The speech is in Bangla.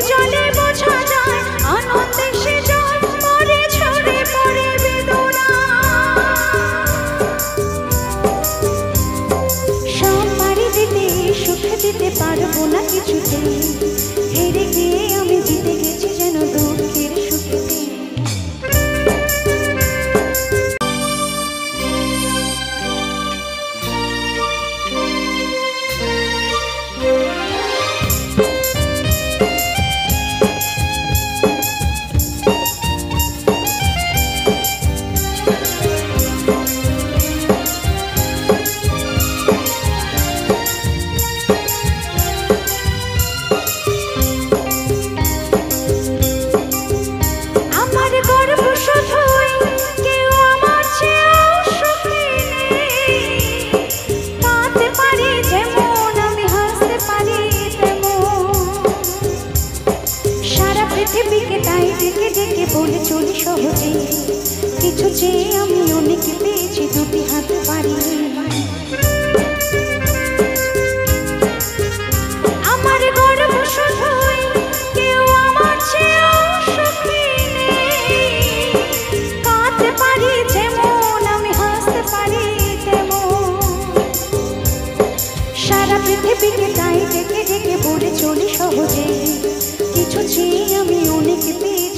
জলে বোঝা যায় আনন্দে সে জল পরে ঝরে পড়ে বেদনা। সব পারি দিতে সুখ দিতে পারবো না কিছুতে, হেরে গিয়ে আমি জিতে গেছি যেন দুঃখের সুখেতে। পৃথিবীকে তাই ডেকে ডেকে বলে চলি সহজে, কিছু চেয়ে আমি অনেক পেয়েছি দুটি হাত বাড়িয়ে। আমার গর্ব শুধুই কেউ আমার চেয়েও সুখী নেই, কাঁদতে পারি যেমন আমি হাসতে পারি তেমন। সারা পৃথিবীকে তাই ডেকে ডেকে বলে চলি সহজে, কিছু চেয়ে আমি অনেক পেয়েছি